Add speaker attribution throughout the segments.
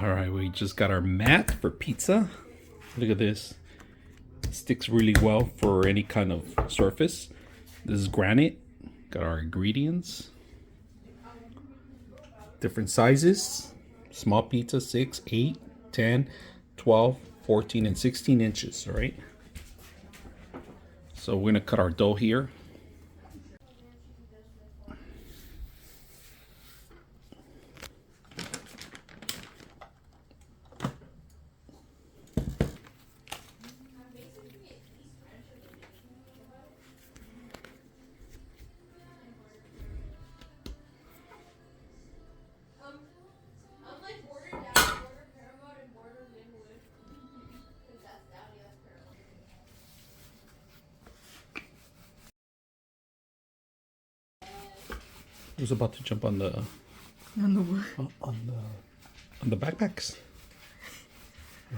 Speaker 1: All right, we just got our mat for pizza. Look at this. It sticks really well for any kind of surface. This is granite. Got our ingredients. Different sizes. Small pizza, 6, 8, 10, 12, 14, and 16 inches, all right? So we're gonna cut our dough here. Who's about to jump on the on the backpacks?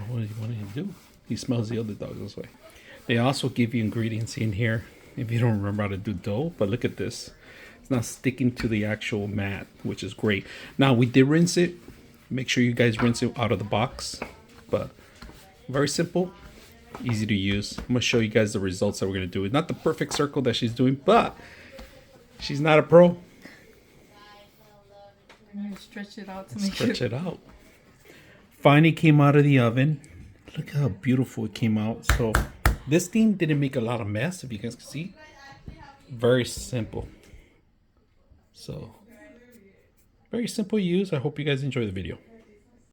Speaker 1: What do you want him to do? He smells the other dogs this way. They also give you ingredients in here if you don't remember how to do dough. But look at this. It's not sticking to the actual mat, which is great. Now, we did rinse it. Make sure you guys rinse it out of the box. But very simple, easy to use. I'm going to show you guys the results that we're going to do. It's not the perfect circle that she's doing, but she's not a pro.
Speaker 2: You stretch it out to make
Speaker 1: Stretch it out. Finally came out of the oven. Look how beautiful it came out. So this thing didn't make a lot of mess, if you guys can see. Very simple. So very simple use. I hope you guys enjoy the video.